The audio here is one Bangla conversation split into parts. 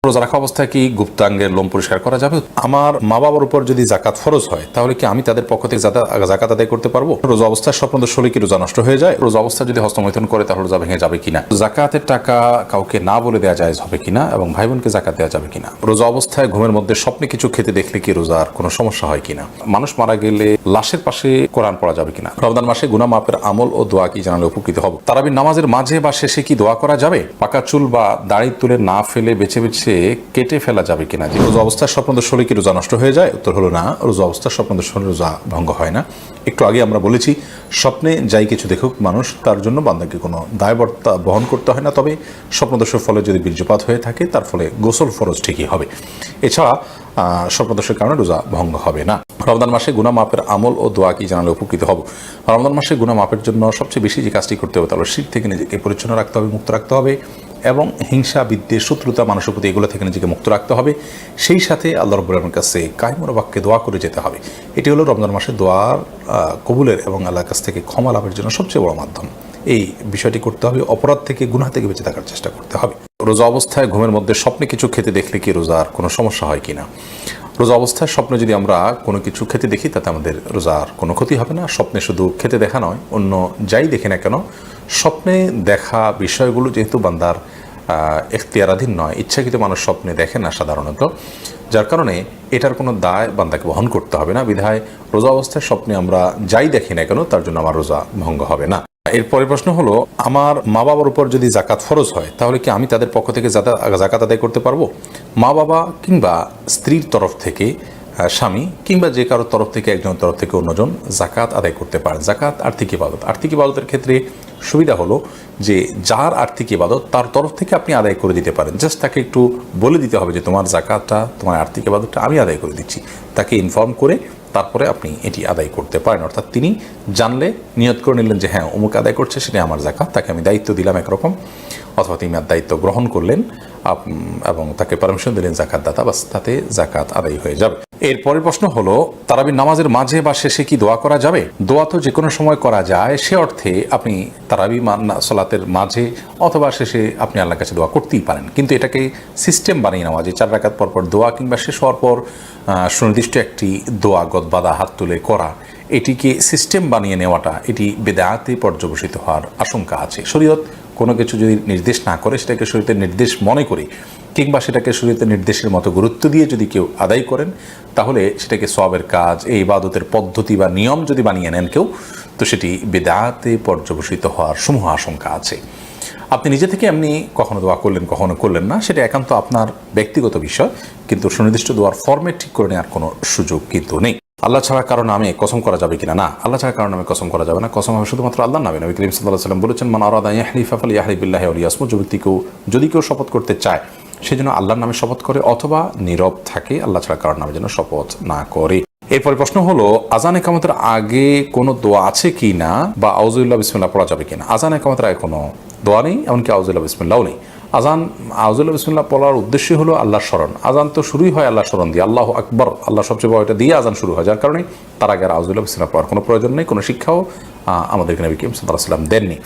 রোজা রাখা অবস্থায় কি গুপ্তাঙ্গের লোম পরিষ্কার করা যাবে? আমার মা বাবার উপর যদি জাকাত ফরজ হয় তাহলে কি আমি তাদের পক্ষ থেকে জাকাত আদায় করতে পারবো? রোজা অবস্থায় স্বপ্নদোষ হলে কি রোজা নষ্ট হয়ে যায়? রোজা অবস্থায় যদি হস্তমৈথুন করে তাহলে রোজা ভেঙে যাবে কিনা? জাকাতের টাকা কাউকে না বলে দেওয়া যায় হবে কিনা এবং ভাই বোনকে জাকাত দেওয়া যাবে কিনা? রোজা অবস্থায় ঘুমের মধ্যে স্বপ্নে কিছু খেতে দেখলে কি রোজার কোনো সমস্যা হয় কিনা? মানুষ মারা গেলে লাশের পাশে কোরআন পড়া যাবে কিনা? রমজান মাসে গুনাহ মাপের আমল ও দোয়া কি জানালে উপকৃত হব? তারাবির নামাজের মাঝে বা শেষে কি দোয়া করা যাবে? পাকা চুল বা দাড়ি তুলে না ফেলে বেছে বেছে কেটে ফেলা যাবে কিনা? যে রোজা অবস্থায় স্বপ্নদোষ হলে কি রোজা নষ্ট হয়ে যায়? উত্তর হলো না, রোজা অবস্থায় স্বপ্নদোষ হলে রোজা ভঙ্গ হয় না। একটু আগে আমরা বলেছি স্বপ্নে যাই কিছু দেখুক মানুষ, তার জন্য বান্দাকে কোনো দায়বদ্ধতা বহন করতে হয় না। তবে স্বপ্নদোষের ফলে যদি বীর্যপাত হয়ে থাকে তার ফলে গোসল ফরজ ঠিকই হবে। এছাড়া স্বপ্নদোষের কারণে রোজা ভঙ্গ হবে না। রমজান মাসে গুনাহ মাপের আমল ও দোয়া কি জানালে উপকৃত হব? রমজান মাসে গুনাহ মাপের জন্য সবচেয়ে বেশি যে কাজটি করতে হবে তাহলে শিরক থেকে নিজেকে পরিচ্ছন্ন রাখতে হবে, মুক্ত রাখতে হবে এবং হিংসা, বিদ্বেষ, শত্রুতা, মানুষের প্রতি এগুলো থেকে নিজেকে মুক্ত রাখতে হবে। সেই সাথে আল্লাহ রাব্বুল আলামিনের কাছে কায়মুর বাক্যে দোয়া করে যেতে হবে। এটি হলো রমজান মাসে দোয়ার কবুলের এবং আল্লাহর কাছ থেকে ক্ষমা লাভের জন্য সবচেয়ে বড় মাধ্যম। এই বিষয়টি করতে হবে, অপরাধ থেকে, গুনাহ থেকে বেঁচে থাকার চেষ্টা করতে হবে। রোজা অবস্থায় ঘুমের মধ্যে স্বপ্নে কিছু খেতে দেখলে কি রোজার কোনো সমস্যা হয় কিনা? রোজা অবস্থায় স্বপ্নে যদি আমরা কোনো কিছু খেতে দেখি তাতে আমাদের রোজার কোনো ক্ষতি হবে না। স্বপ্নে শুধু খেতে দেখা নয়, অন্য যাই দেখি না কেন, স্বপ্নে দেখা বিষয়গুলো যেহেতু বান্দার এখতিয়ারাধীন নয়, ইচ্ছাকৃত মানুষ স্বপ্নে দেখে না সাধারণত, যার কারণে এটার কোনো দায় বান্দাকে বহন করতে হবে না। বিধায় রোজা অবস্থায় স্বপ্নে আমরা যাই দেখি না কেন তার জন্য আমার রোজা ভঙ্গ হবে না। এরপরের প্রশ্ন হলো, আমার মা বাবার উপর যদি জাকাত ফরজ হয় তাহলে কি আমি তাদের পক্ষ থেকে জাকাত আদায় করতে পারবো? মা বাবা কিংবা স্ত্রীর তরফ থেকে স্বামী কিংবা যে কারোর তরফ থেকে, একজনের তরফ থেকে অন্যজন জাকাত আদায় করতে পারেন। জাকাত আর্থিক ইবাদত। আর্থিক ইবাদতের ক্ষেত্রে সুবিধা হলো যে যার আর্থিক ইবাদত তার তরফ থেকে আপনি আদায় করে দিতে পারেন। জাস্ট তাকে একটু বলে দিতে হবে যে তোমার জাকাতটা, তোমার আর্থিক ইবাদতটা আমি আদায় করে দিচ্ছি। তাকে ইনফর্ম করে তারপরে আপনি এটি আদায় করতে পারেন। অর্থাৎ তিনি জানলে নিয়ত করে নিলেন যে হ্যাঁ অমুক আদায় করছে, সেটা আমার জাকাত, তাকে আমি দায়িত্ব দিলাম একরকম, অথবা তিনি দায়িত্ব গ্রহণ করলেন এবং তাকে পারমিশন দিলেন জাকাত দাতা, বাস তাতে জাকাত আদায় হয়ে যাবে। এরপরের প্রশ্ন হলো, তারাবির নামাজের মাঝে বা শেষে কি দোয়া করা যাবে? দোয়া তো যে কোনো সময় করা যায়, সে অর্থে আপনি তারাবি সালাতের মাঝে অথবা শেষে আপনি আল্লাহর কাছে দোয়া করতেই পারেন, কিন্তু এটাকে সিস্টেম বানিয়ে নেওয়া যে 4 রাকাত পর পর দোয়া কিংবা শেষ হওয়ার পর সুনির্দিষ্ট একটি দোয়া গদবাদা হাত তুলে করা, এটিকে সিস্টেম বানিয়ে নেওয়াটা এটি বেদাতে পর্যবসিত হওয়ার আশঙ্কা আছে। শরীয়ত কোনো কিছু যদি নির্দেশ না করে সেটাকে শরীয়তের নির্দেশ মনে করে কিংবা সেটাকে শরীয়তের নির্দেশের মতো গুরুত্ব দিয়ে যদি কেউ আদায় করেন তাহলে সেটাকে সওয়াবের কাজ, এই ইবাদতের পদ্ধতি বা নিয়ম যদি বানিয়ে নেন কেউ, তো সেটি বেদাতে পর্যবসিত হওয়ার সমূহ আশঙ্কা আছে। আপনি নিজে থেকে এমনি কখনো দোয়া করলেন, কখনো করলেন না, সেটা একান্ত আপনার ব্যক্তিগত বিষয়, কিন্তু সুনির্দিষ্ট দোয়ার ফরম্যাট ঠিক করে নেওয়ার কোনো সুযোগ কিন্তু নেই। আল্লাহ ছাড়া কারো নামে কসম করা যাবে কিনা? না, আল্লাহ ছাড়া কারো নামে কসম করা যাবে না। কসম হবে শুধুমাত্র আল্লাহর নামে। নবী করিম সাল্লাল্লাহু আলাইহি ওয়াসাল্লাম বলেছেন, মান আরাদা ইয়াহলিফা ফালইয়াহলিফ বিল্লাহি আও লিয়াসমুত। যদি কেউ শপথ করতে চায় সেজন্য আল্লাহর নামে শপথ করে অথবা নীরব থাকে, আল্লাহ ছাড়া কারোর নামে যেন শপথ না করে। এরপরে প্রশ্ন হলো, আযান ইকামতের আগে কোনো দোয়া আছে কি না বা আউযুবিল্লাহ বিসমিল্লাহ পড়া যাবে কিনা? আযান ইকামতের আগে কোনো দোয়া নেই, এমনকি আউযুবিল্লাহ বিসমিল্লাহও নেই। আযান আউযুবিল্লাহ বিসমিল্লাহ পড়ার উদ্দেশ্যই হলো আল্লাহর স্মরণ। আযান তো শুরুই হয় আল্লাহর স্মরণ দিয়ে, আল্লাহু আকবার, আল্লাহ সবচেয়ে বড়, এটা দিয়ে আযান শুরু হয়, যার কারণে তার আগে আর আউযুবিল্লাহ বিসমিল্লাহ পড়ার কোনো প্রয়োজন নেই, কোনো শিক্ষাও আমাদেরকে নবী করিম সাল্লাল্লাহু আলাইহি ওয়াসাল্লাম দেননি।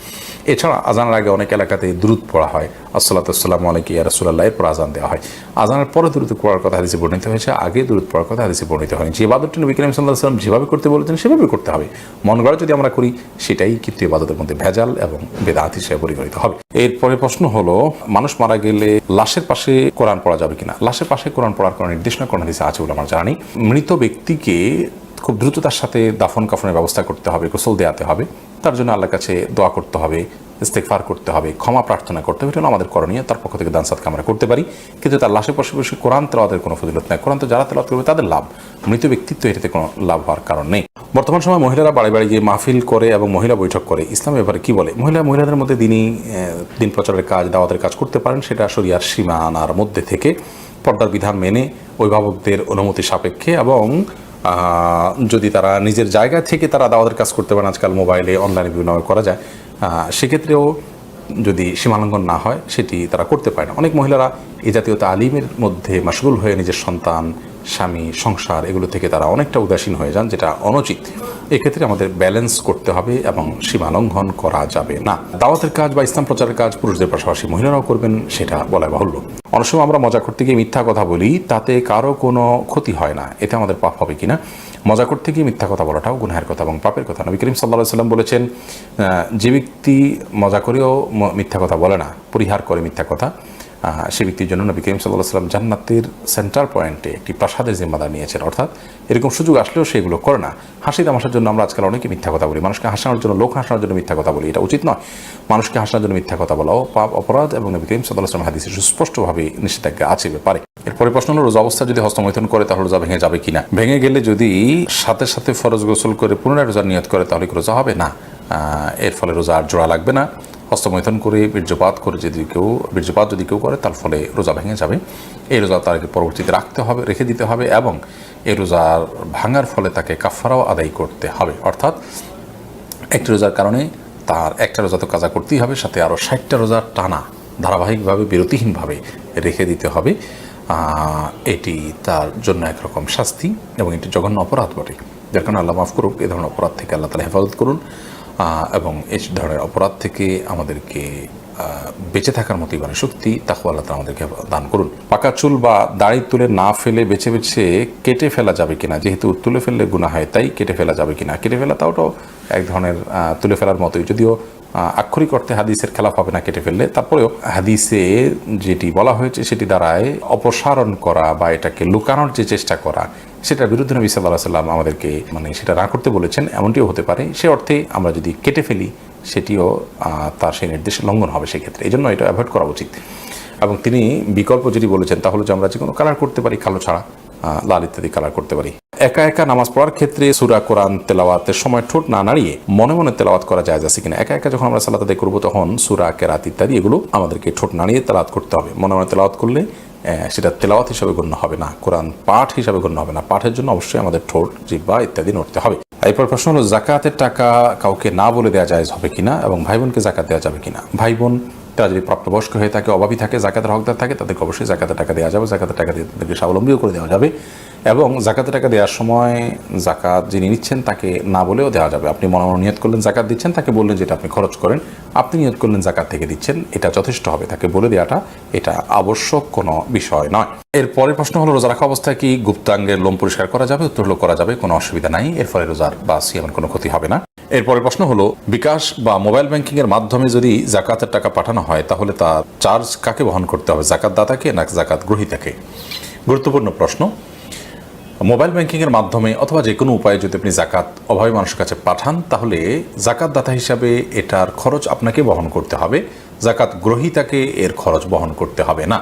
এছাড়া আযানের আগে অনেক এলাকাতে দুরূদ পড়া হয়, আসসালাতু ওয়াসসালামু আলাইকা ইয়া রাসূলুল্লাহ, এরপর আযান দেওয়া হয়। আযানের পরে দুরূদ পড়ার কথা হাদিসে বর্ণিত হয়েছে, আগে দুরূদ পড়ার কথা হাদিসে বর্ণিত হয়নি। যে ইবাদতটি নবী করিম সাল্লাল্লাহু আলাইহি ওয়াসাল্লাম যেভাবে করতে বলেছেন সেভাবে করতে হবে। মন গড়া যদি আমরা করি সেটাই কিন্তু ইবাদতের মধ্যে ভেজাল এবং বেদাত হিসেবে পরিগণিত হবে। এরপরে প্রশ্ন হলো, মানুষ মারা গেলে লাশের পাশে কোরআন পড়া যাবে কিনা? লাশের পাশে কোরআন পড়ার কোনো নির্দেশনা কোন হাদিসে আছে বলে আমার জানা নেই। মৃত ব্যক্তিকে খুব দ্রুততার সাথে দাফন কাফনের ব্যবস্থা করতে হবে, গোসল দেওয়াতে হবে, তার জন্য আল্লাহর কাছে দোয়া করতে হবে, ইস্তেগফার করতে হবে, ক্ষমা প্রার্থনা করতে হবে, এটা আমাদের করণীয়। তার পক্ষ থেকে দান সাদকা আমরা করতে পারি, কিন্তু তার লাশের পাশে বসে কোরআন তেলাওয়াতের কোনো ফজিলত নেই। কোরআন তো যারা তেলাওয়াত করবে তাদের লাভ, মৃত ব্যক্তিত্ব এটাতে কোনো লাভ হওয়ার কারণ নেই। বর্তমান সময় মহিলারা বাড়ি বাড়ি গিয়ে মাহফিল করে এবং মহিলা বৈঠক করে, ইসলামের ব্যাপারে কি বলে? মহিলাদের মধ্যে দিন প্রচারের কাজ, দাওয়াতের কাজ করতে পারেন, সেটা শরিয়ার সীমানার মধ্যে থেকে পর্দার বিধান মেনে অভিভাবকদের অনুমতি সাপেক্ষে, এবং যদি তারা নিজের জায়গা থেকে তারা দাওয়াতের কাজ করতে পারেন, আজকাল মোবাইলে অনলাইনে বিভিন্নভাবে করা যায়, সেক্ষেত্রেও যদি সীমালঙ্ঘন না হয় সেটি তারা করতে পারে না। অনেক মহিলারা এই জাতীয় তালিমের মধ্যে মাশগুল হয়ে নিজের সন্তান স্বামী, সংসার এগুলো থেকে তারা অনেকটা উদাসীন হয়ে যান, যেটা অনুচিত। এক্ষেত্রে আমাদের ব্যালেন্স করতে হবে এবং সীমা লঙ্ঘন করা যাবে না। দাওয়াতের কাজ বা ইসলাম প্রচারের কাজ পুরুষদের পাশাপাশি মহিলারাও করবেন, সেটা বলা বাহুল্য। অনেক সময় আমরা মজা করতে গিয়ে মিথ্যা কথা বলি, তাতে কারো কোনো ক্ষতি হয় না, এতে আমাদের পাপ হবে কিনা? মজা করতে গিয়ে মিথ্যা কথা বলাটাও গুনাহের কথা এবং পাপের কথা। নবী করিম সাল্লাল্লাহু আলাইহি সাল্লাম বলেছেন, যে ব্যক্তি মজা করেও মিথ্যা কথা বলে না, পরিহার করে মিথ্যা কথা, সে ব্যক্তির জন্য নবী করিম সাল্লাল্লাহু আলাইহি সাল্লাম জান্নাতের সেন্টার পয়েন্টে একটি প্রাসাদের জিম্মাদার নিয়েছেন। অর্থাৎ এরকম সুযোগ আসলেও সেগুলো করে না। হাসি তামাশার জন্য আমরা আজকাল অনেকে মিথ্যা কথা বলি, মানুষকে হাসানোর জন্য, লোক হাসানোর জন্য মিথ্যা কথা বলি, এটা উচিত নয়। মানুষকে হাসানোর জন্য মিথ্যা কথা বলাও পাপ, অপরাধ, এবং নবী করিম সাল্লাল্লাহু আলাইহি ওয়াসাল্লাম হাদিসে সুস্পষ্টভাবে নিষেধাজ্ঞা আছে ব্যাপারে। এরপরে প্রশ্ন হলো, রোজা অবস্থা যদি হস্তমৈথুন করে তাহলে রোজা ভেঙে যাবে কিনা? ভেঙে গেলে যদি সাথে সাথে ফরজ গোসল করে পুনরায় রোজার নিয়ত করে তাহলে কি রোজা হবে? না, এর ফলে রোজা আর জোড়া লাগবে না। হস্তমৈথুন করে বীর্যপাত যদি কেউ করে তার ফলে রোজা ভেঙে যাবে। এই রোজা তাকে পরবর্তীতে রেখে দিতে হবে, এবং এই রোজার ভাঙার ফলে তাকে কাফারাও আদায় করতে হবে। অর্থাৎ একটি রোজার কারণে তার একটা রোজা তো কাজা করতেই হবে, সাথে আরও 60টা রোজার টানা ধারাবাহিকভাবে বিরতিহীনভাবে রেখে দিতে হবে। এটি তার জন্য একরকম শাস্তি এবং এটি জঘন্য অপরাধ বটে, যার কারণে আল্লাহ মাফ করুক। এ ধরনের অপরাধ থেকে আল্লাহ তাআলা হেফাজত করুন, এবং এই ধরনের অপরাধ থেকে আমাদেরকে বেঁচে থাকার মতো ইমানের শক্তি তাকওয়া আল্লাহ তাআলা আমাদেরকে দান করুন। পাকা চুল বা দাড়ি তুলে না ফেলে বেছে বেছে কেটে ফেলা যাবে কিনা? যেহেতু তুলে ফেললে গুনাহ হয়, তাই কেটে ফেলা যাবে কিনা? কেটে ফেলা তাওটাও এক ধরনের তুলে ফেলার মতোই, যদিও আক্ষরিক অর্থে হাদিসের খেলাফ হবে না কেটে ফেললে। তারপরেও হাদিসে যেটি বলা হয়েছে সেটি দ্বারায় অপসারণ করা বা এটাকে লুকানোর যে চেষ্টা করা, সেটার বিরুদ্ধে নবী সাল্লাল্লাহু আলাইহি ওয়াসাল্লাম আমাদেরকে সেটা না করতে বলেছেন। এমনটিও হতে পারে, সে অর্থে আমরা যদি কেটে ফেলি সেটিও তার সেই নির্দেশ লঙ্ঘন হবে সেক্ষেত্রে। এই জন্য এটা অ্যাভয়েড করা উচিত। এবং তিনি বিকল্প যেটি বলেছেন তাহলে যে আমরা যে কোনো কালার করতে পারি, কালো ছাড়া লাল ইত্যাদি কালার করতে পারি। একা একা নামাজ পড়ার ক্ষেত্রে সূরা কোরআন তেলাওয়াতের সময় ঠোঁট না নাড়িয়ে মনে মনে তেলাওয়াত করা জায়েজ আছে কিনা? একা একা যখন আমরা সালাত আদায় করবো তখন সূরা, কেরাত ইত্যাদি এগুলো আমাদেরকে ঠোঁট নাড়িয়ে তেলাওয়াত করতে হবে। মনে মনে তেলাওয়াত করলে সেটা তেলাওয়াত হিসাবে গণ্য হবে না, কোরআন পাঠ হিসাবে গণ্য হবে না। পাঠের জন্য অবশ্যই আমাদের ঠোঁট, জিহ্বা ইত্যাদি নড়তে হবে। এরপর প্রশ্ন হলো, জাকাতের টাকা কাউকে না বলে দেওয়া জায়েজ হবে কিনা এবং ভাই বোনকে জাকাত দেওয়া যাবে কিনা? ভাই বোন তারা যদি প্রাপ্তবয়স্ক হয়ে থাকে, অভাবী থাকে, জাকাতের হকদার থাকে, তাদেরকে অবশ্যই জাকাতের টাকা দেওয়া যাবে। জাকাতের টাকা দিয়ে তাদেরকে স্বাবলম্বীও করে দেওয়া যাবে, এবং জাকাতের টাকা দেওয়ার সময় জাকাত যিনি নিচ্ছেন তাকে না বলেও দেওয়া যাবে। আপনি মনে মনে নিয়ত করলেন জাকাত দিচ্ছেন, তাকে বললেন যেটা আপনি খরচ করেন, আপনি নিয়ত করলেন জাকাত থেকে দিচ্ছেন, এটা যথেষ্ট হবে। তাকে বলে দেওয়াটা এটা আবশ্যক কোনো বিষয় নয়। এর পরের প্রশ্ন হলো, রোজা রাখা অবস্থায় কি গুপ্তাঙ্গের লোম পরিষ্কার করা যাবে? উত্তর হলো করা যাবে, কোনো অসুবিধা নাই, এর ফলে রোজার বা সিয়ামের কোনো ক্ষতি হবে না। এরপরের প্রশ্ন হলো, বিকাশ বা মোবাইল ব্যাংকিং এর মাধ্যমে যদি জাকাতের টাকা পাঠানো হয় তাহলে তার চার্জ কাকে বহন করতে হবে, জাকাত দাতাকে না জাকাত গ্রহীতাকে? গুরুত্বপূর্ণ প্রশ্ন। মোবাইল ব্যাংকিংয়ের মাধ্যমে অথবা যে কোনো উপায়ে যদি আপনি জাকাত অভাবী মানুষের কাছে পাঠান তাহলে জাকাত দাতা হিসাবে এটার খরচ আপনাকে বহন করতে হবে, জাকাত গ্রহীতাকে এর খরচ বহন করতে হবে না।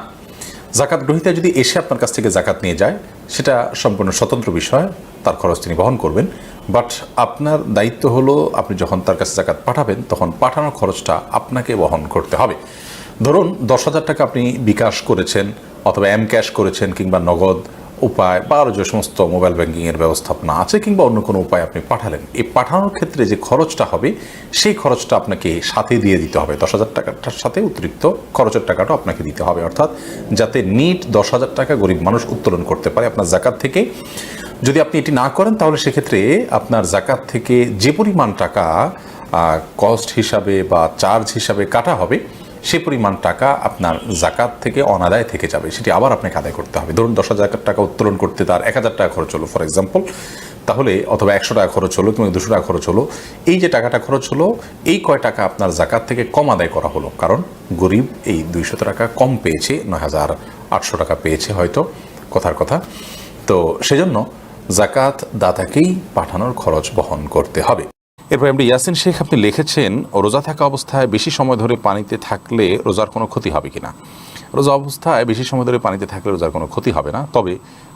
জাকাত গ্রহীতা যদি এসে আপনার কাছ থেকে জাকাত নিয়ে যায় সেটা সম্পূর্ণ স্বতন্ত্র বিষয়, তার খরচ তিনি বহন করবেন। বাট আপনার দায়িত্ব হলো আপনি যখন তার কাছে জাকাত পাঠাবেন তখন পাঠানোর খরচটা আপনাকে বহন করতে হবে। ধরুন 10,000 টাকা আপনি বিকাশ করেছেন অথবা এম ক্যাশ করেছেন কিংবা নগদ উপায় বা আরও যে সমস্ত মোবাইল ব্যাংকিংয়ের ব্যবস্থাপনা আছে কিংবা অন্য কোনো উপায় আপনি পাঠালেন, এই পাঠানোর ক্ষেত্রে যে খরচটা হবে সেই খরচটা আপনাকে সাথে দিয়ে দিতে হবে। 10,000 টাকাটার সাথে অতিরিক্ত খরচের টাকাটা আপনাকে দিতে হবে, অর্থাৎ যাতে নিট 10,000 টাকা গরিব মানুষ উত্তোলন করতে পারে আপনার জাকাত থেকে। যদি আপনি এটি না করেন তাহলে সেক্ষেত্রে আপনার জাকাত থেকে যে পরিমাণ টাকা কস্ট হিসাবে বা চার্জ হিসাবে কাটা হবে সে পরিমাণ টাকা আপনার জাকাত থেকে অনাদায় থেকে যাবে, সেটি আবার আপনাকে আদায় করতে হবে। ধরুন 10,000 টাকা উত্তোলন করতে তার 1,000 টাকা খরচ হলো ফর এক্সাম্পল, তাহলে অথবা 100 টাকা খরচ হলো কিংবা 200 টাকা খরচ হলো, এই যে টাকাটা খরচ হলো এই কয় টাকা আপনার জাকাত থেকে কম আদায় করা হলো, কারণ গরিব এই 200 টাকা কম পেয়েছে, 9,800 টাকা পেয়েছে হয়তো, কথার কথা। তো সেজন্য জাকাত দাতাকেই পাঠানোর খরচ বহন করতে হবে। এরপর এমডি ইয়াসিন শেখ আপনি লিখেছেন, রোজা থাকা অবস্থায় বেশি সময় ধরে পানিতে থাকলে রোজার কোনো ক্ষতি হবে কিনা? রোজা অবস্থায় বেশি সময় ধরে পানিতে থাকলে রোজার কোনো ক্ষতি হবে না, তবে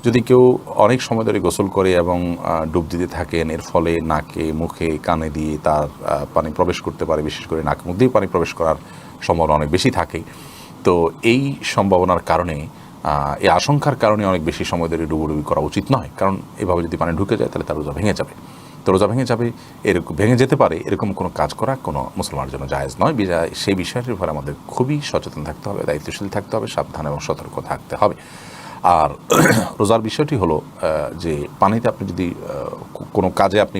যদি কেউ অনেক সময় ধরে গোসল করে এবং ডুব দিতে থাকেন, এর ফলে নাকে, মুখে, কানে দিয়ে তার পানি প্রবেশ করতে পারে, বিশেষ করে নাক মুখ দিয়ে পানি প্রবেশ করার সম্ভাবনা অনেক বেশি থাকে। তো এই সম্ভাবনার কারণে, এই আশঙ্কার কারণে অনেক বেশি সময় ধরে ডুবুডুবি করা উচিত নয়, কারণ এভাবে যদি পানি ঢুকে যায় তাহলে তার রোজা ভেঙে যাবে। তো রোজা ভেঙে যাবে, এরকম ভেঙে যেতে পারে, এরকম কোনো কাজ করা কোনো মুসলমানের জন্য জায়েজ নয়। সেই বিষয়টির উপর আমাদের খুবই সচেতন থাকতে হবে, দায়িত্বশীল থাকতে হবে, সাবধান এবং সতর্ক থাকতে হবে। আর রোজার বিষয়টি হলো যে পানিতে আপনি যদি কোনো কাজে আপনি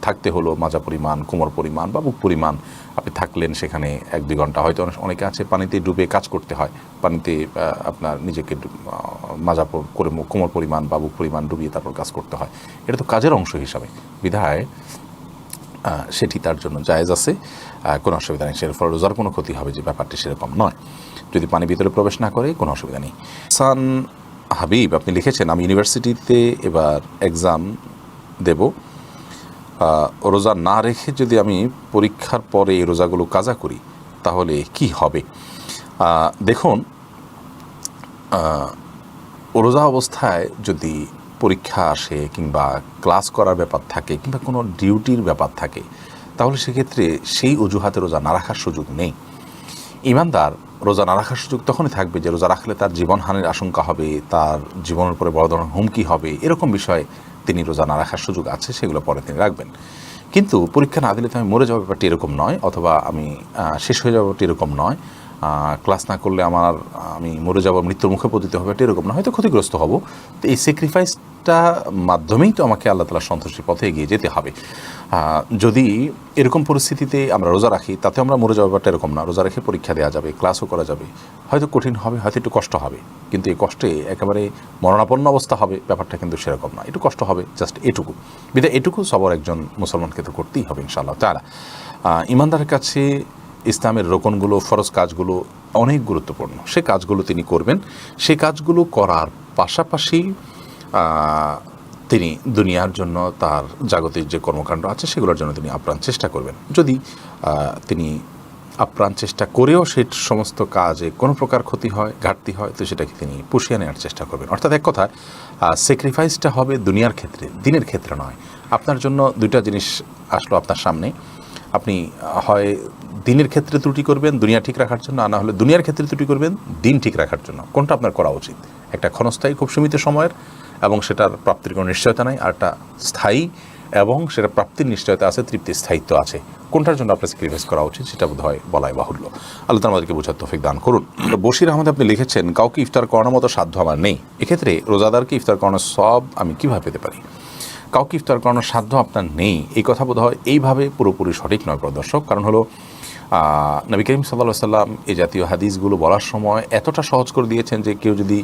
থাকতে হলো মাজা পরিমাণ, কোমর পরিমাণ বা বুক পরিমাণ আপনি থাকলেন সেখানে 1-2 ঘন্টা, হয়তো অনেকে আছে পানিতে ডুবে কাজ করতে হয়, পানিতে আপনার নিজেকে মাজা করে কোমর পরিমাণ বা বুক পরিমাণ ডুবিয়ে তারপর কাজ করতে হয়, এটা তো কাজের অংশ হিসাবে, বিধায় সেটি তার জন্য জায়েজ আছে, কোনো অসুবিধা নেই। সের ফলে রোজার কোনো ক্ষতি হবে যে ব্যাপারটি সেরকম নয়, যদি পানি ভিতরে প্রবেশ না করে কোনো অসুবিধা নেই। সান হাবিব আপনি লিখেছেন, আমি ইউনিভার্সিটিতে এবার এক্সাম দেব, রোজা না রেখে যদি আমি পরীক্ষার পরে এই রোজাগুলো কাজা করি তাহলে কি হবে? দেখুন, রোজা অবস্থায় যদি পরীক্ষা আসে কিংবা ক্লাস করার ব্যাপার থাকে কিংবা কোনো ডিউটির ব্যাপার থাকে, তাহলে সেক্ষেত্রে সেই অজুহাতে রোজা না রাখার সুযোগ নেই। ইমানদার রোজা না রাখার সুযোগ তখনই থাকবে যে রোজা রাখলে তার জীবনহানির আশঙ্কা হবে, তার জীবনের উপরে বড় ধরনের হুমকি হবে, এরকম বিষয়ে তিনি রোজা না রাখার সুযোগ আছে, সেগুলো পরে তিনি রাখবেন। কিন্তু পরীক্ষা না দিলে তো আমি মরে যাওয়ার ব্যাপারটি এরকম নয়, অথবা আমি শেষ হয়ে যাওয়ার ব্যাপারটি এরকম নয়, ক্লাস না করলে আমি মরে যাবো, মৃত্যুর মুখে পতিত হবে, এটা এরকম না, হয়তো ক্ষতিগ্রস্ত হব। তো এই স্যাক্রিফাইসটা মাধ্যমেই তো আমাকে আল্লাহ তাআলার সন্তুষ্টির পথে এগিয়ে যেতে হবে। যদি এরকম পরিস্থিতিতে আমরা রোজা রাখি তাতে আমরা মরে যাওয়ার ব্যাপারটা এরকম না, রোজা রেখে পরীক্ষা দেওয়া যাবে, ক্লাসও করা যাবে, হয়তো কঠিন হবে, হয়তো একটু কষ্ট হবে, কিন্তু এই কষ্টে একেবারে মরণাপন্ন অবস্থা হবে ব্যাপারটা কিন্তু সেরকম না, একটু কষ্ট হবে, জাস্ট এটুকু। বিধায় এটুকু সবার একজন মুসলমানকে তো করতেই হবে ইনশাআল্লাহ তাআলা। ইমানদারের কাছে ইসলামের রোকনগুলো, ফরজ কাজগুলো অনেক গুরুত্বপূর্ণ, সে কাজগুলো তিনি করবেন। সে কাজগুলো করার পাশাপাশি তিনি দুনিয়ার জন্য তার জাগতিক যে কর্মকাণ্ড আছে সেগুলোর জন্য তিনি আপ্রাণ চেষ্টা করবেন। যদি তিনি আপ্রাণ চেষ্টা করেও সেই সমস্ত কাজে কোনো প্রকার ক্ষতি হয়, ঘাটতি হয়, তো সেটাকে তিনি পুষিয়ে নেওয়ার চেষ্টা করবেন। অর্থাৎ এক কথা, স্যাক্রিফাইসটা হবে দুনিয়ার ক্ষেত্রে, দিনের ক্ষেত্রে নয়। আপনার জন্য দুইটা জিনিস আসলো আপনার সামনে, আপনি হয় দিনের ক্ষেত্রে ত্রুটি করবেন দুনিয়া ঠিক রাখার জন্য, আর না হলে দুনিয়ার ক্ষেত্রে ত্রুটি করবেন দিন ঠিক রাখার জন্য। কোনটা আপনার করা উচিত? একটা ক্ষণস্থায়ী খুব সীমিত সময়ের এবং সেটার প্রাপ্তির কোনো নিশ্চয়তা নাই, আর একটা স্থায়ী এবং সেটা প্রাপ্তির নিশ্চয়তা আছে, তৃপ্তির স্থায়িত্ব আছে। কোনটার জন্য আপনার স্যাক্রিফাইস করা উচিত সেটা বোধ হয় বলাই বাহুল্য। আল্লাহ তাআলা আমাদেরকে বোঝার তৌফিক দান করুন। বশির আহমদ আপনি লিখেছেন, কাউকে ইফতার করানোর মতো সাধ্য আমার নেই, এক্ষেত্রে রোজাদারকে ইফতার করানোর সব আমি কীভাবে পেতে পারি? কাউকে ইফতার করানোর সাধ্য আপনার নেই, এই কথা বোধ হয় এইভাবে পুরোপুরি সঠিক নয় প্রদর্শক। কারণ হলো নবী করিম সাল্লাল্লাহু আলাইহি ওয়াসাল্লাম এই জাতীয় হাদিসগুলো বলার সময় এতটা সহজ করে দিয়েছেন যে কেউ যদি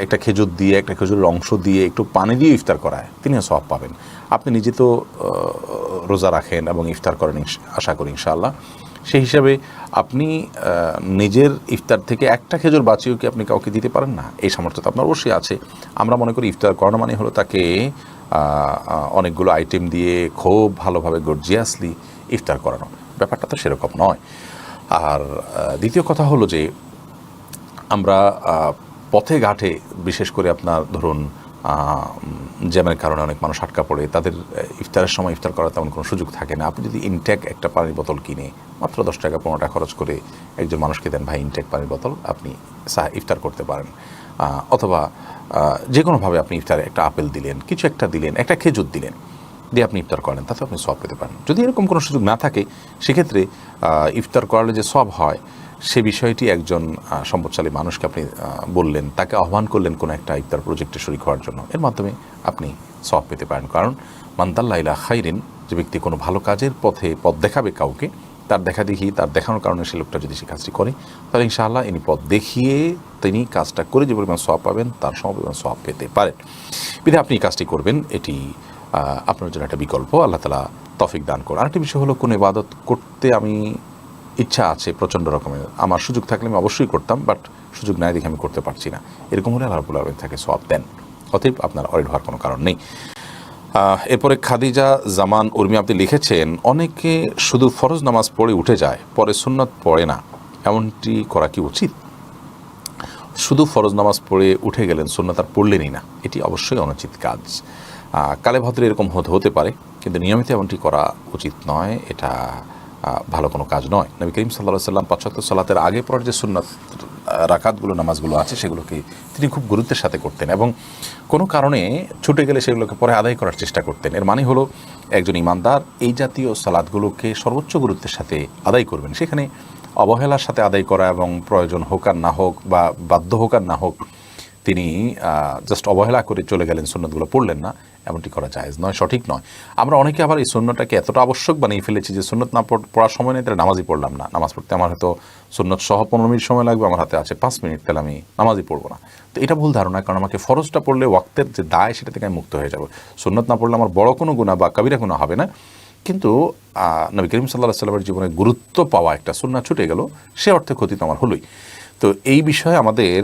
একটা খেজুর দিয়ে, একটা খেজুরের অংশ দিয়ে, একটু পানি দিয়ে ইফতার করায় তিনিও সওয়াব পাবেন। আপনি নিজে তো রোজা রাখেন এবং ইফতার করেন আশা করি ইনশাআল্লাহ, সেই হিসাবে আপনি নিজের ইফতার থেকে একটা খেজুর বাঁচিয়েও কি আপনি কাউকে দিতে পারেন না? এই সামর্থ্য তো আপনার অবশ্যই আছে। আমরা মনে করি ইফতার করানো মানে হলো তাকে অনেকগুলো আইটেম দিয়ে খুব ভালোভাবে গর্জিয়াসলি ইফতার করানো, ব্যাপারটা তো সেরকম নয়। আর দ্বিতীয় কথা হলো যে আমরা পথে ঘাটে বিশেষ করে আপনার ধরুন জ্যামের কারণে অনেক মানুষ আটকা পড়ে, তাদের ইফতারের সময় ইফতার করার তেমন কোনো সুযোগ থাকে না। আপনি যদি ইনটেক একটা পানির বোতল কিনে মাত্র 10 টাকা 15 টাকা খরচ করে একজন মানুষকে দেন, ভাই ইনটেক পানির বোতল, আপনি ইফতার করতে পারেন। অথবা যে কোনোভাবে আপনি ইফতারে একটা আপেল দিলেন, কিছু একটা দিলেন, একটা খেজুর দিলেন, দিয়ে আপনি ইফতার করেন, তাতে আপনি সওয়াব পেতে পারেন। যদি এরকম কোনো সুযোগ না থাকে সেক্ষেত্রে ইফতার করালে যে সওয়াব হয় সে বিষয়টি একজন সম্পদশালী মানুষকে আপনি বললেন, তাকে আহ্বান করলেন কোনো একটা ইফতার প্রজেক্টে শরীক হওয়ার জন্য, এর মাধ্যমে আপনি সওয়াব পেতে পারেন। কারণ মান দাল্লা ইলা খাইরিন, যে ব্যক্তি কোনো ভালো কাজের পথ দেখাবে কাউকে, তার তার দেখানোর কারণে সে লোকটা যদি সে কাজটি করে, তাহলে ইনশাআল্লাহ ইনি পথ দেখিয়ে তিনি কাজটা করে যে পরিমাণ সওয়াব পাবেন তার সমপরিমাণ সওয়াব পেতে পারেন। বিধায় আপনি কাজটি করবেন, এটি আপনার জন্য একটা বিকল্প। আল্লাহ তাআলা তৌফিক দান করুন। আরেকটি বিষয় হলো, কোনো ইবাদত করতে আমি ইচ্ছা আছে প্রচণ্ড রকমের, আমার সুযোগ থাকলে আমি অবশ্যই করতাম, বাট সুযোগ নাই দেখে আমি করতে পারছি না, এরকম হলে আল্লাহ রাব্বুল আলামিন তাকে সওয়াব দেন। অতএব আপনার অরিড হওয়ার কোনো কারণ নেই। এরপরে খাদিজা জামান উর্মি আপনি লিখেছেন, অনেকে শুধু ফরজ নামাজ পড়ে উঠে যায়, পরে সুন্নাত পড়ে না, এমনটি করা কি উচিত? শুধু ফরজ নামাজ পড়ে উঠে গেলেন, সুন্নাত আর পড়লেনই না, এটি অবশ্যই অনুচিত কাজ। কালে ভদ্রে এরকম হতে পারে, কিন্তু নিয়মিত এমনটি করা উচিত নয়, এটা ভালো কোনো কাজ নয়। নবী করিম সাল্লাল্লাহু আলাইহি ওয়াসাল্লাম 5 ওয়াক্ত সালাতের আগে পর যে সুন্নাত রাকাতগুলো, নামাজগুলো আছে সেগুলোকে তিনি খুব গুরুত্বের সাথে করতেন এবং কোনো কারণে ছুটে গেলে সেগুলোকে পরে আদায় করার চেষ্টা করতেন। এর মানে হলো একজন ইমানদার এই জাতীয় সালাতগুলোকে সর্বোচ্চ গুরুত্বের সাথে আদায় করবেন। সেখানে অবহেলার সাথে আদায় করা এবং প্রয়োজন হোক আর না হোক বা বাধ্য হোক আর না হোক, তিনি জাস্ট অবহেলা করে চলে গেলেন, সুন্নতগুলো পড়লেন না, এমনটি করা জায়েজ নয়, সঠিক নয়। আমরা অনেকে আবার এই সুন্নতটাকে এতটা আবশ্যক বানিয়ে ফেলেছি যে সুন্নত না পড়ার সময় নেই, তাহলে নামাজই পড়লাম না। নামাজ পড়তে আমার হয়তো সুন্নত সহ 15 মিনিট সময় লাগবে, আমার হাতে আছে 5 মিনিট, তাহলে আমি নামাজই পড়বো না। তো এটা ভুল ধারণা, কারণ আমাকে ফরজটা পড়লে ওয়াক্তের যে দায় সেটা থেকে আমি মুক্ত হয়ে যাব। সুন্নত না পড়লে আমার বড় কোনো গুনাহ বা কবিরা গুনাহ হবে না, কিন্তু নবী করিম সাল্লাল্লাহু আলাইহি ওয়াসাল্লামের জীবনে গুরুত্ব পাওয়া একটা সুন্নাহ ছুটে গেল, সে অর্থে ক্ষতি তো আমার হলোই। তো এই বিষয়ে আমাদের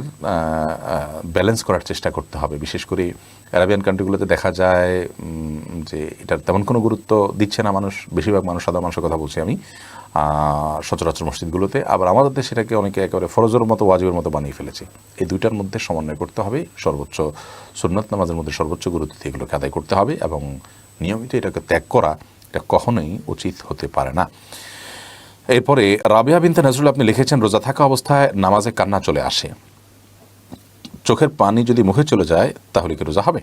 ব্যালেন্স করার চেষ্টা করতে হবে। বিশেষ করে আরাবিয়ান কান্ট্রিগুলোতে দেখা যায় যে এটার তেমন কোনো গুরুত্ব দিচ্ছে না মানুষ, বেশিরভাগ মানুষ, সাধারণ মানুষের কথা বলছি আমি, সচরাচর মসজিদগুলোতে। আবার আমাদের দেশে সেটাকে অনেকে একেবারে ফরজের মতো, ওয়াজিবের মতো বানিয়ে ফেলেছে। এই দুইটার মধ্যে সমন্বয় করতে হবে, সর্বোচ্চ সুন্নাত নামাজের মধ্যে সর্বোচ্চ গুরুত্ব দিয়ে এগুলোকে আদায় করতে হবে, এবং নিয়মিত এটাকে ত্যাগ করা এটা কখনোই উচিত হতে পারে না। এরপরে রাবিয়া বিনতে নজরুল আপনি লিখেছেন, রোজা থাকা অবস্থায় নামাজে কান্না চলে আসে, চোখের পানি যদি মুখে চলে যায় তাহলে কি রোজা হবে?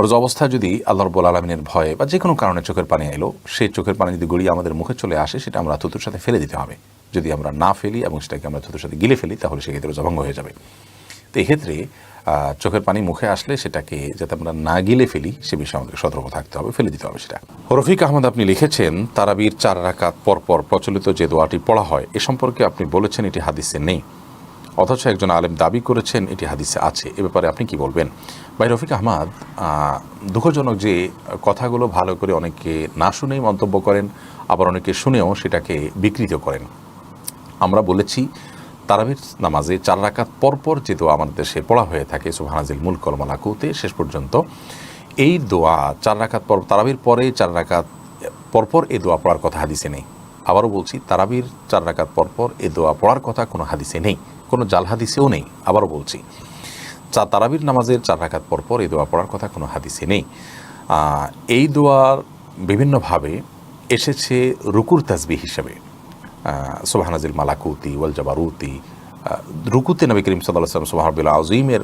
রোজা অবস্থায় যদি আল্লাহ রাব্বুল আলামিনের ভয়ে বা যে কোনো কারণে চোখের পানি এলো, সেই চোখের পানি যদি গড়িয়ে আমাদের মুখে চলে আসে, সেটা আমরা থুতুর সাথে ফেলে দিতে হবে। যদি আমরা না ফেলি এবং সেটাকে আমরা থুতুর সাথে গিলে ফেলি, তাহলে সেক্ষেত্রে রোজা ভঙ্গ হয়ে যাবে। তো এক্ষেত্রে চোখের পানি মুখে আসলে সেটাকে যাতে আমরা না গিলে ফেলি, সে বিষয়ে আমাদের সতর্ক থাকতে হবে, ফেলে দিতে হবে সেটা। রফিক আহমদ আপনি লিখেছেন, তারাবির 4 রাকাত পরপর প্রচলিত যে দোয়াটি পড়া হয় এ সম্পর্কে আপনি বলেছেন এটি হাদিসে নেই, অথচ একজন আলেম দাবি করেছেন এটি হাদিসে আছে, এ ব্যাপারে আপনি কি বলবেন? ভাই রফিক আহমদ, দুঃখজনক যে কথাগুলো ভালো করে অনেকে না শুনেই মন্তব্য করেন, আবার অনেকে শুনেও সেটাকে বিকৃত করেন। আমরা বলেছি তারাবির নামাজে 4 রাকাত পরপর যে দোয়া আমাদের দেশে পড়া হয়ে থাকে, সুবহানাজিল মুলক ওয়াল মালাকুতে শেষ পর্যন্ত, এই দোয়া 4 রাকাত পর, তারাবির পরে 4 রাকাত পরপর এই দোয়া পড়ার কথা হাদিসে নেই। আবারও বলছি, তারাবির 4 রাকাত পরপর এই দোয়া পড়ার কথা কোনো হাদিসে নেই, কোনো জাল হাদিসেও নেই। আবারও বলছি, তারাবির নামাজের 4 রাকাত পরপর এই দোয়া পড়ার কথা কোনো হাদিসে নেই। এই দোয়ার বিভিন্নভাবে এসেছে রুকুর তাসবিহ হিসেবে, সুবহানাজিল মালাকুতি ওয়াল জাবারুতি। রুকুতে নবী করিম সাল্লাল্লাহু আলাইহি ওয়াসাল্লাম সুবহান রাব্বিল আযীমের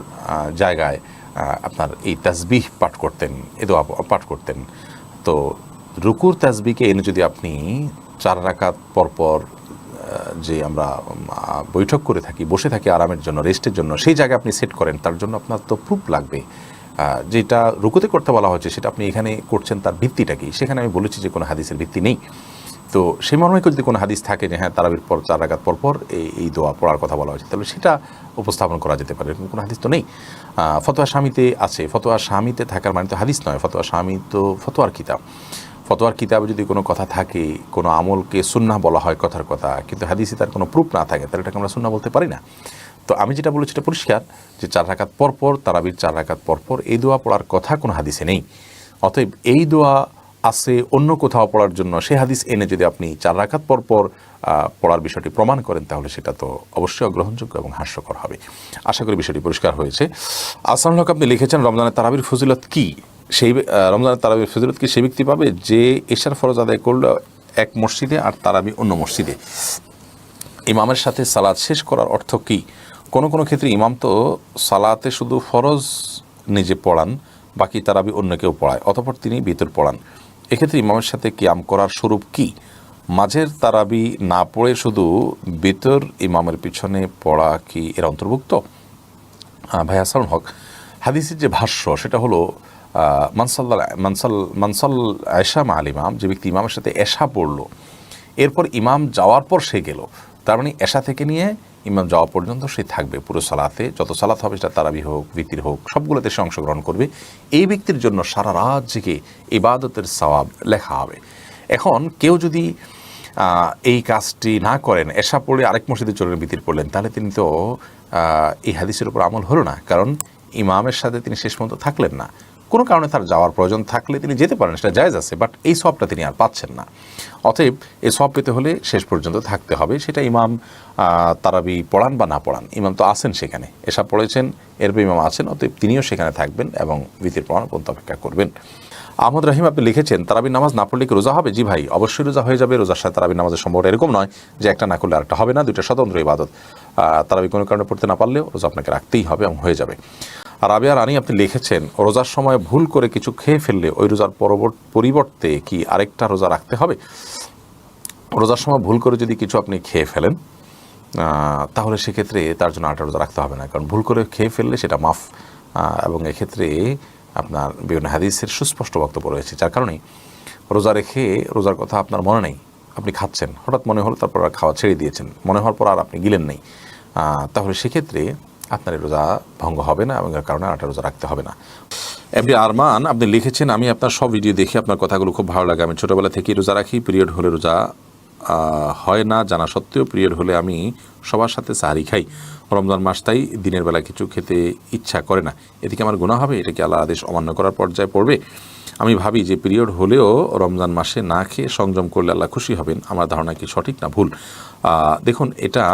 জায়গায় আপনার এই তাসবিহ পাঠ করতেন, এ দোয়া পাঠ করতেন। তো রুকুর তাসবিহকে এনে যদি আপনি 4 রাকাত পরপর যে আমরা বৈঠক করে থাকি, বসে থাকি আরামের জন্য, রেস্টের জন্য, সেই জায়গায় আপনি সেট করেন, তার জন্য আপনার তো প্রুফ লাগবে। যেটা রুকুতে করতে বলা হচ্ছে সেটা আপনি এখানে করছেন, তার ভিত্তিটা কি? সেখানে আমি বলেছি যে কোনো হাদিসের ভিত্তি নেই। তো সেই মর্মে যদি কোনো হাদিস থাকে যে হ্যাঁ তারাবির পর 4 রাকাত পরপর এই দোয়া পড়ার কথা বলা হয়েছে, তাহলে সেটা উপস্থাপন করা যেতে পারে। কোনো হাদিস তো নেই। ফতোয়া শামিতে আছে, ফতোয়া শামিতে থাকার মানে তো হাদিস নয়, ফতোয়া শামি তো ফতোয়ার কিতাব। ফতোয়ার কিতাবে যদি কোনো কথা থাকে, কোনো আমলকে সুন্নাহ বলা হয় কথার কথা, কিন্তু হাদিসে তার কোনো প্রুফ না থাকে, তাহলে এটাকে আমরা সুন্নাহ বলতে পারি না। তো আমি যেটা বলেছি এটা পরিষ্কার যে 4 রাকাত পরপর, তারাবির 4 রাকাত পরপর এই দোয়া পড়ার কথা কোনো হাদিসে নেই। অতএব এই দোয়া আছে অন্য কোথাও পড়ার জন্য, সেই হাদিস এনে যদি আপনি 4 রাকাত পরপর পড়ার বিষয়টি প্রমাণ করেন, তাহলে সেটা তো অবশ্যই অগ্রহণযোগ্য এবং হাস্যকর হবে। আশা করি বিষয়টি পরিষ্কার হয়েছে। আসানুল হক আপনি লিখেছেন, রমজানের তারাবির ফজিলত কি? সেই রমজানের তারাবির ফজিলত কি সেই ব্যক্তি পাবে যে এশার ফরজ আদায় করল এক মসজিদে আর তারাবি অন্য মসজিদে? ইমামের সাথে সালাত শেষ করার অর্থ কি? কোনো কোনো ক্ষেত্রে ইমাম তো সালাতে শুধু ফরজ নিজে পড়ান, বাকি তারাবি অন্য কেউ পড়ায়, অতঃপর তিনি ভিতর পড়ান। এক্ষেত্রে ইমামের সাথে কিয়াম করার স্বরূপ কি? মাঝের তারাবি না পড়ে শুধু ভিতর ইমামের পিছনে পড়া কি এর অন্তর্ভুক্ত? ভাই আসানুল হক, হাদিসের যে ভাষ্য সেটা হলো মানসাল এশা মা আল ইমাম, যে ব্যক্তি ইমামের সাথে এশা পড়লো, এরপর ইমাম যাওয়ার পর সে গেল, তার মানে এশা থেকে নিয়ে ইমাম যাওয়া পর্যন্ত সে থাকবে পুরো সালাতে, যত সালাত হবে সেটা তারাবি হোক, ভিতির হোক, সবগুলোতে সে অংশগ্রহণ করবে। এই ব্যক্তির জন্য সারা রাত জেগে ইবাদতের সওয়াব লেখা হবে। এখন কেউ যদি এই কাজটি না করেন, এশা পড়ে আরেক মসজিদে চলে ভিতির পড়লেন, তাহলে তিনি তো এই হাদিসের উপর আমল হলো না, কারণ ইমামের সাথে তিনি শেষ পর্যন্ত থাকলেন না। কোনো কারণে তার যাওয়ার প্রয়োজন থাকলে তিনি যেতে পারেন, সেটা জায়েজ আছে, বাট এই সবটা তিনি আর পাচ্ছেন না। অতএব এই সব পেতে হলে শেষ পর্যন্ত থাকতে হবে, সেটা ইমাম তারাবি পড়ান বা না পড়ান। ইমাম তো আছেন সেখানে, এসব পড়েছেন, এরপর ইমাম আছেন, অতএব তিনিও সেখানে থাকবেন এবং ভিতির পড়ানো পর্যন্ত অপেক্ষা করবেন। আহমদ রহিম আপনি লিখেছেন, তারাবির নামাজ না পড়লে কি রোজা হবে? জি ভাই, অবশ্যই রোজা হয়ে যাবে। রোজার সাথে তারাবির নামাজের সম্পর্ক এরকম নয় যে একটা না করলে আরেকটা হবে না, দুইটা স্বতন্ত্র ইবাদত। তারাবি কোনো কারণে পড়তে না পারলেও রোজা আপনাকে রাখতেই হবে এবং হয়ে যাবে। আর রাবিয়া রানী আপনি লিখেছেন, রোজার সময় ভুল করে কিছু খেয়ে ফেললে ওই রোজার পরিবর্তে কি আরেকটা রোজা রাখতে হবে? রোজার সময় ভুল করে যদি কিছু আপনি খেয়ে ফেলেন, তাহলে সেক্ষেত্রে তার জন্য 8টা রোজা রাখতে হবে না, কারণ ভুল করে খেয়ে ফেললে সেটা মাফ। এবং এক্ষেত্রে আপনার বিভিন্ন হাদিসের সুস্পষ্ট বক্তব্য রয়েছে, যার কারণে রোজা রেখে রোজার কথা আপনার মনে নেই, আপনি খাচ্ছেন, হঠাৎ মনে হলো, তারপর আর খাওয়া ছেড়ে দিয়েছেন, মনে হওয়ার পর আর আপনি গিলেন নেই, তাহলে সেক্ষেত্রে আপনার এই রোজা ভঙ্গ হবে না এবং এর কারণে 8টা রোজা রাখতে হবে না। এমডি আরমান আপনি লিখেছেন, আমি আপনার সব ভিডিও দেখি, আপনার কথাগুলো খুব ভালো লাগে। আমি ছোটোবেলা থেকেই রোজা রাখি, পিরিয়ড হলে রোজা হয় না জানা সত্ত্বেও পিরিয়ড হলে আমি সবার সাথে সাহারি খাই। রমজান মাস তাই দিনের বেলা কিছু খেতে ইচ্ছা করে না, এদিকে আমার গুনাহ হবে? এটা কি আল্লাহর আদেশ অমান্য করার পর্যায়ে পড়বে? আমি ভাবি যে পিরিয়ড হলেও রমজান মাসে না খেয়ে সংযম করলে আল্লাহ খুশি হবেন। আমার ধারণা কি সঠিক না ভুল? দেখুন, এটা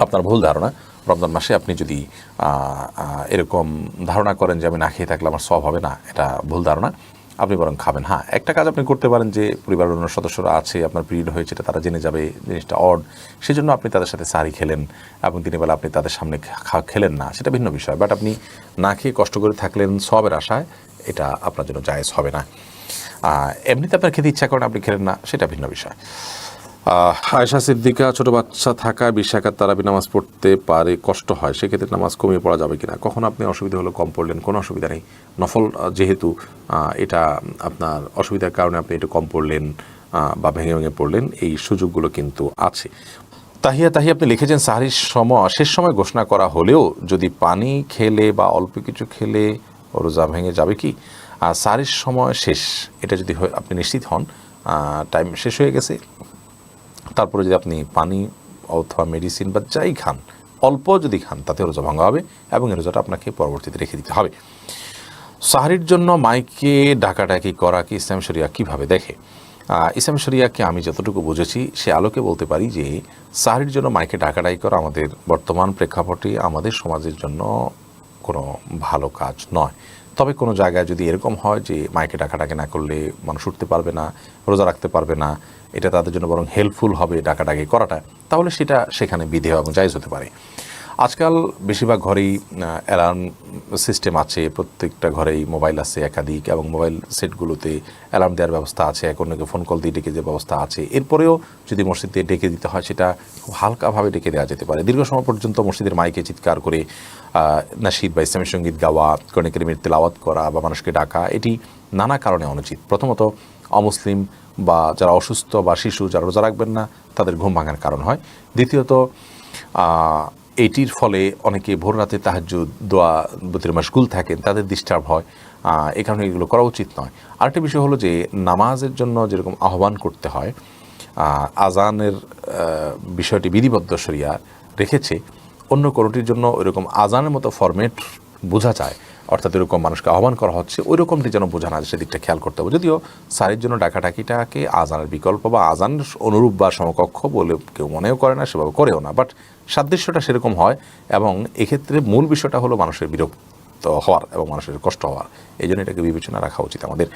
আপনার ভুল ধারণা। রমজান মাসে আপনি যদি এরকম ধারণা করেন যে আমি না খেয়ে থাকলে আমার সওয়াব হবে না, এটা ভুল ধারণা। আপনি বরং খাবেন। হ্যাঁ, একটা কাজ আপনি করতে পারেন যে পরিবারের অন্য সদস্যরা আছে, আপনার পিরিয়ড হয়েছে, এটা তারা জেনে যাবে, জিনিসটা অড, সেজন্য আপনি তাদের সাথে সাহারি খেলেন এবং দিনের বেলা আপনি তাদের সামনে খেলেন না, সেটা ভিন্ন বিষয়। বাট আপনি না খেয়ে কষ্ট করে থাকলেন সওয়াবের আশায়, এটা আপনার জন্য জায়েজ হবে না। এমনিতে আপনার খেতে ইচ্ছা করেন, আপনি খেলেন না, সেটা ভিন্ন বিষয়। আয়েশা সিদ্দিকা, ছোটো বাচ্চা থাকায় 20 রাকাত তারাবি নামাজ পড়তে পারে, কষ্ট হয়, সেক্ষেত্রে নামাজ কমিয়ে পড়া যাবে কিনা? কখন আপনি অসুবিধা হলো কম পড়লেন, কোনো অসুবিধা নেই। নফল যেহেতু এটা আপনার অসুবিধার কারণে আপনি একটু কম পড়লেন বা ভেঙে ভেঙে পড়লেন, এই সুযোগগুলো কিন্তু আছে। তাহিয়া আপনি লিখেছেন, সাহরির শেষ সময় ঘোষণা করা হলেও যদি পানি খেলে বা অল্প কিছু খেলে রোজা ভেঙে যাবে কি? সাহরির সময় শেষ, এটা যদি আপনি নিশ্চিত হন টাইম শেষ হয়ে গেছে, তারপরে যদি আপনি পানি অথবা মেডিসিন বা যাই খান, অল্প যদি খান, তাতে রোজা ভাঙা হবে এবং এই রোজাটা আপনাকে পরবর্তীতে রেখে দিতে হবে। সাহরির জন্য মাইকে ডাকাডাকি করা কি ইসলাম শরিয়া কীভাবে দেখে? ইসলাম শরিয়াকে আমি যতটুকু বুঝেছি সে আলোকে বলতে পারি যে সাহরির জন্য মাইকে ডাকাডাকি করা আমাদের বর্তমান প্রেক্ষাপটে আমাদের সমাজের জন্য কোনো ভালো কাজ নয়। তবে কোনো জায়গায় যদি এরকম হয় যে মাইকে ডাকাডাকি না করলে মানুষ উঠতে পারবে না, রোজা রাখতে পারবে না, এটা তাদের জন্য বরং হেল্পফুল হবে ডাকাডাকি করাটা, তাহলে সেটা সেখানে বিধেয় এবং জায়েজ হতে পারে। আজকাল বেশিরভাগ ঘরেই অ্যালার্ম সিস্টেম আছে, প্রত্যেকটা ঘরেই মোবাইল আছে একাধিক, এবং মোবাইল সেটগুলোতে অ্যালার্ম দেওয়ার ব্যবস্থা আছে, এক অন্যকে ফোন কল দিয়ে ডেকে দেওয়ার ব্যবস্থা আছে। এরপরেও যদি মসজিদে ডেকে দিতে হয়, সেটা খুব হালকাভাবে ডেকে দেওয়া যেতে পারে। দীর্ঘ সময় পর্যন্ত মসজিদের মাইকে চিৎকার করে নাশিদ বা ইসলামী সঙ্গীত গাওয়া, কোরআন কারীমের তেলাওয়াত করা বা মানুষকে ডাকা, এটি নানা কারণে অনুচিত। প্রথমত অমুসলিম বা যারা অসুস্থ বা শিশু যারা রোজা রাখবেন না, তাদের ঘুম ভাঙার কারণ হয়। দ্বিতীয়ত এটির ফলে অনেকে ভোর রাতে তাহাজ্জুদ দোয়া বতির মাশগুল থাকেন, তাদের ডিস্টার্ব হয়, এই কারণে এগুলো করা উচিত নয়। আরেকটা বিষয় হলো যে নামাজের জন্য যেরকম আহ্বান করতে হয়, আজানের বিষয়টি বিধিবদ্ধ শরিয়া রেখেছে, অন্য কোনোটির জন্য ওইরকম আজানের মতো ফরম্যাট বোঝা যায়, অর্থাৎ এরকম মানুষকে আহ্বান করা হচ্ছে ওই রকমটি যেন বোঝা না, সেদিকটা খেয়াল করতে হবে। যদিও সারির জন্য ডাকাডাকিটাকে আজানের বিকল্প বা আজানের অনুরূপ বা সমকক্ষ বলে কেউ মনেও করে না, সেভাবে করেও না, বাট সাদৃশ্যটা সেরকম হয়। এবং এক্ষেত্রে মূল বিষয়টা হলো মানুষের বিরক্ত হওয়ার এবং মানুষের কষ্ট হওয়ার, এই জন্য এটাকে বিবেচনা রাখা উচিত আমাদের।